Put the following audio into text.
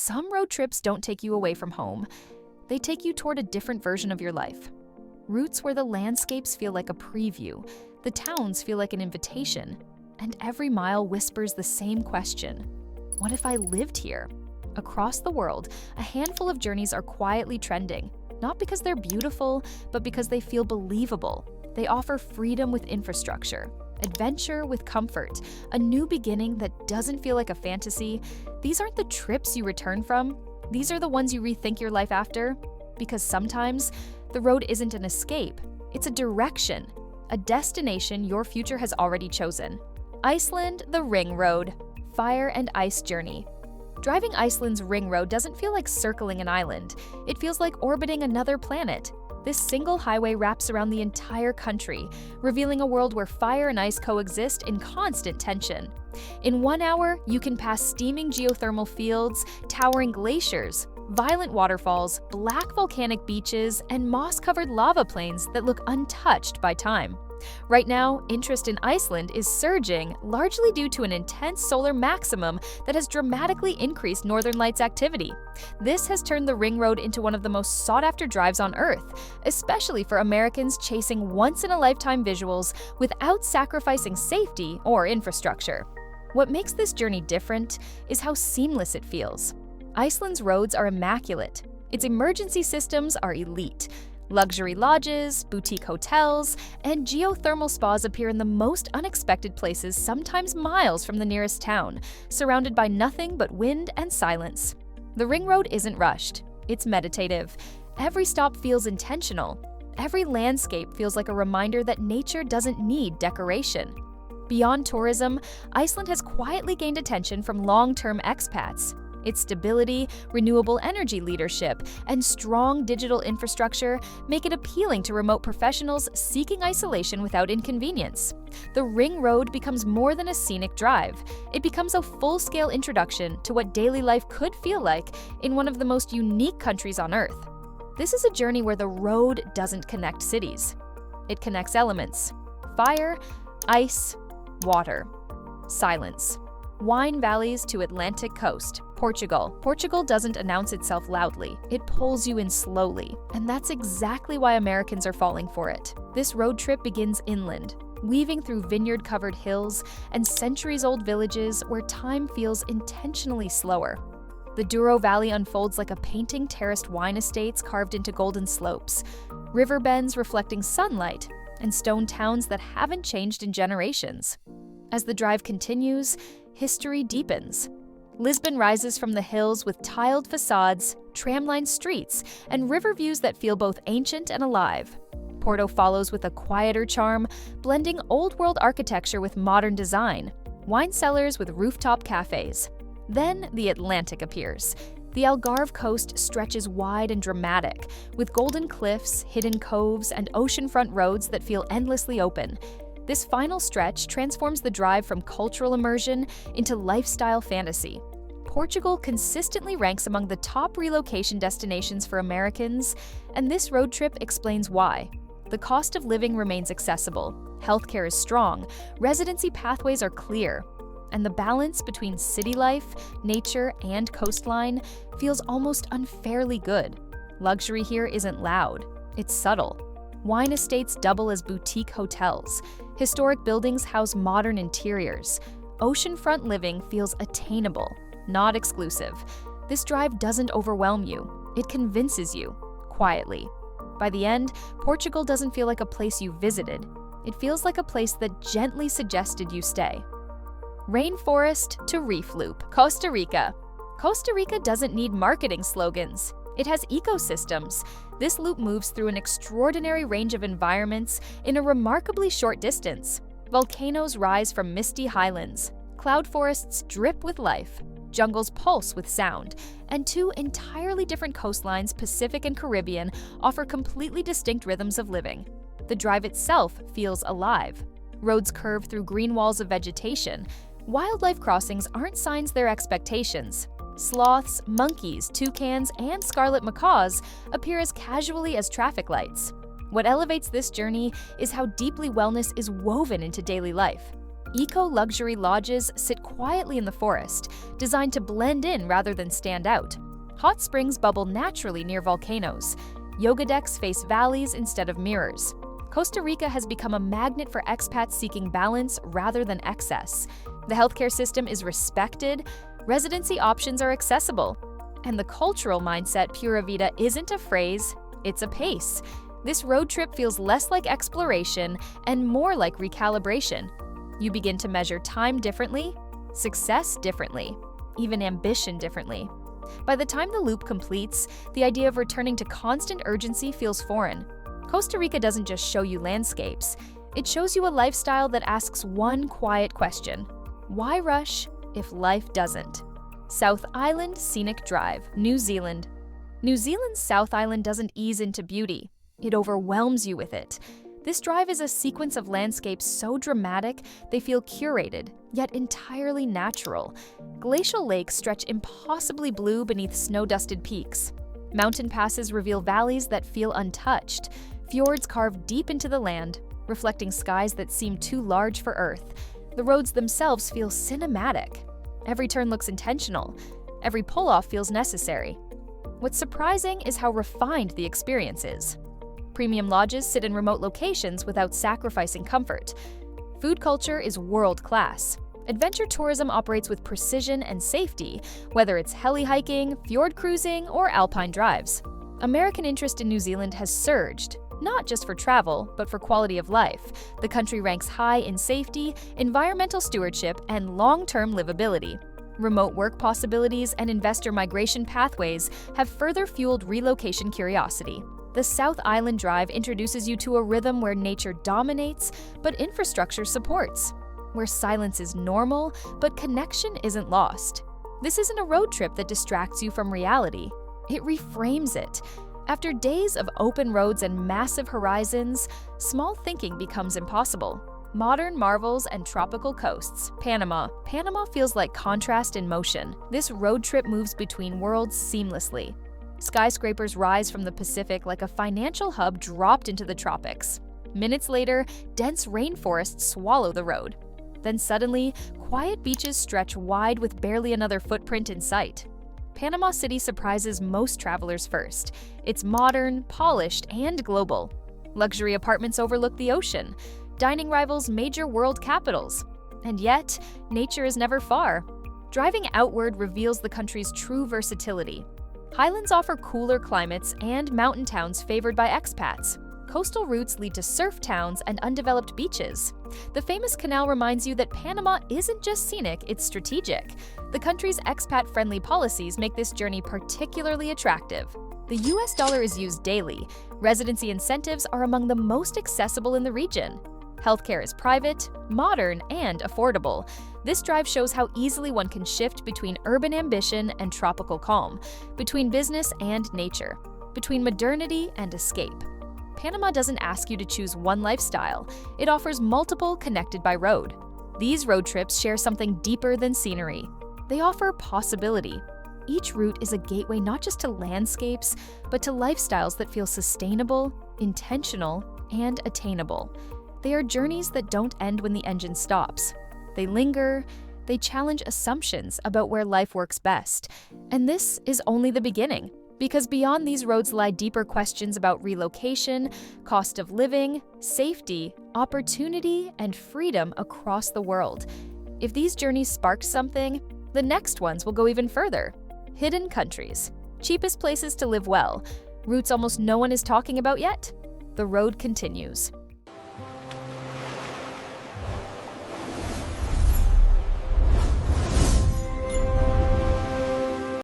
some road trips don't take you away from home. They take you toward a different version of your life. Routes where the landscapes feel like a preview, the towns feel like an invitation, and every mile whispers the same question: what if I lived here? Across the world, a handful of journeys are quietly trending, not because they're beautiful, but because they feel believable. They offer freedom with infrastructure, adventure with comfort, a new beginning that doesn't feel like a fantasy. These aren't the trips you return from. These are the ones you rethink your life after. Because sometimes, the road isn't an escape, it's a direction, a destination your future has already chosen. Iceland, the Ring Road. Fire and ice journey. Driving Iceland's Ring Road doesn't feel like circling an island. It feels like orbiting another planet. This single highway wraps around the entire country, revealing a world where fire and ice coexist in constant tension. In 1 hour, you can pass steaming geothermal fields, towering glaciers, violent waterfalls, black volcanic beaches, and moss-covered lava plains that look untouched by time. Right now, interest in Iceland is surging, largely due to an intense solar maximum that has dramatically increased Northern Lights activity. This has turned the Ring Road into one of the most sought-after drives on Earth, especially for Americans chasing once-in-a-lifetime visuals without sacrificing safety or infrastructure. What makes this journey different is how seamless it feels. Iceland's roads are immaculate. Its emergency systems are elite. Luxury lodges, boutique hotels, and geothermal spas appear in the most unexpected places, sometimes miles from the nearest town, surrounded by nothing but wind and silence. The Ring Road isn't rushed. It's meditative. Every stop feels intentional. Every landscape feels like a reminder that nature doesn't need decoration. Beyond tourism, Iceland has quietly gained attention from long-term expats. Its stability, renewable energy leadership, and strong digital infrastructure make it appealing to remote professionals seeking isolation without inconvenience. The Ring Road becomes more than a scenic drive. It becomes a full-scale introduction to what daily life could feel like in one of the most unique countries on Earth. This is a journey where the road doesn't connect cities. It connects elements: fire, ice, water, silence. Wine valleys to Atlantic coast. Portugal. Portugal doesn't announce itself loudly. It pulls you in slowly. And that's exactly why Americans are falling for it. This road trip begins inland, weaving through vineyard-covered hills and centuries-old villages where time feels intentionally slower. The Douro Valley unfolds like a painting, terraced wine estates carved into golden slopes, river bends reflecting sunlight, and stone towns that haven't changed in generations. As the drive continues, history deepens. Lisbon rises from the hills with tiled facades, tram-lined streets, and river views that feel both ancient and alive. Porto follows with a quieter charm, blending old-world architecture with modern design, wine cellars with rooftop cafes. Then the Atlantic appears. The Algarve coast stretches wide and dramatic, with golden cliffs, hidden coves, and oceanfront roads that feel endlessly open. This final stretch transforms the drive from cultural immersion into lifestyle fantasy. Portugal consistently ranks among the top relocation destinations for Americans, and this road trip explains why. The cost of living remains accessible, healthcare is strong, residency pathways are clear, and the balance between city life, nature, and coastline feels almost unfairly good. Luxury here isn't loud, it's subtle. Wine estates double as boutique hotels. Historic buildings house modern interiors. Oceanfront living feels attainable, not exclusive. This drive doesn't overwhelm you. It convinces you, quietly. By the end, Portugal doesn't feel like a place you visited. It feels like a place that gently suggested you stay. Rainforest to reef loop. Costa Rica. Costa Rica doesn't need marketing slogans. It has ecosystems. This loop moves through an extraordinary range of environments in a remarkably short distance. Volcanoes rise from misty highlands. Cloud forests drip with life. Jungles pulse with sound. And two entirely different coastlines, Pacific and Caribbean, offer completely distinct rhythms of living. The drive itself feels alive. Roads curve through green walls of vegetation. Wildlife crossings aren't signs they're expectations. Sloths, monkeys, toucans, and scarlet macaws appear as casually as traffic lights. What elevates this journey is how deeply wellness is woven into daily life. Eco-luxury lodges sit quietly in the forest, designed to blend in rather than stand out. Hot springs bubble naturally near volcanoes. Yoga decks face valleys instead of mirrors. Costa Rica has become a magnet for expats seeking balance rather than excess. The healthcare system is respected, residency options are accessible, and the cultural mindset Pura Vida isn't a phrase, it's a pace. This road trip feels less like exploration and more like recalibration. You begin to measure time differently, success differently, even ambition differently. By the time the loop completes, the idea of returning to constant urgency feels foreign. Costa Rica doesn't just show you landscapes, it shows you a lifestyle that asks one quiet question: why rush if life doesn't? South Island Scenic Drive, New Zealand. New Zealand's South Island doesn't ease into beauty, it overwhelms you with it. This drive is a sequence of landscapes so dramatic they feel curated, yet entirely natural. Glacial lakes stretch impossibly blue beneath snow-dusted peaks. Mountain passes reveal valleys that feel untouched. Fjords carve deep into the land, reflecting skies that seem too large for Earth. The roads themselves feel cinematic. Every turn looks intentional. Every pull-off feels necessary. What's surprising is how refined the experience is. Premium lodges sit in remote locations without sacrificing comfort. Food culture is world-class. Adventure tourism operates with precision and safety, whether it's heli hiking, fjord cruising, or alpine drives. American interest in New Zealand has surged, not just for travel, but for quality of life. The country ranks high in safety, environmental stewardship, and long-term livability. Remote work possibilities and investor migration pathways have further fueled relocation curiosity. The South Island Drive introduces you to a rhythm where nature dominates, but infrastructure supports. Where silence is normal, but connection isn't lost. This isn't a road trip that distracts you from reality. It reframes it. After days of open roads and massive horizons, small thinking becomes impossible. Modern marvels and tropical coasts. Panama. Panama feels like contrast in motion. This road trip moves between worlds seamlessly. Skyscrapers rise from the Pacific like a financial hub dropped into the tropics. Minutes later, dense rainforests swallow the road. Then suddenly, quiet beaches stretch wide with barely another footprint in sight. Panama City surprises most travelers first. It's modern, polished, and global. Luxury apartments overlook the ocean. Dining rivals major world capitals. And yet, nature is never far. Driving outward reveals the country's true versatility. Highlands offer cooler climates and mountain towns favored by expats. Coastal routes lead to surf towns and undeveloped beaches. The famous canal reminds you that Panama isn't just scenic, it's strategic. The country's expat-friendly policies make this journey particularly attractive. The US dollar is used daily. Residency incentives are among the most accessible in the region. Healthcare is private, modern, and affordable. This drive shows how easily one can shift between urban ambition and tropical calm, between business and nature, between modernity and escape. Panama doesn't ask you to choose one lifestyle. It offers multiple connected by road. These road trips share something deeper than scenery. They offer possibility. Each route is a gateway not just to landscapes, but to lifestyles that feel sustainable, intentional, and attainable. They are journeys that don't end when the engine stops. They linger, they challenge assumptions about where life works best. And this is only the beginning, because beyond these roads lie deeper questions about relocation, cost of living, safety, opportunity, and freedom across the world. If these journeys sparked something, the next ones will go even further. Hidden countries, cheapest places to live well, routes almost no one is talking about yet. The road continues.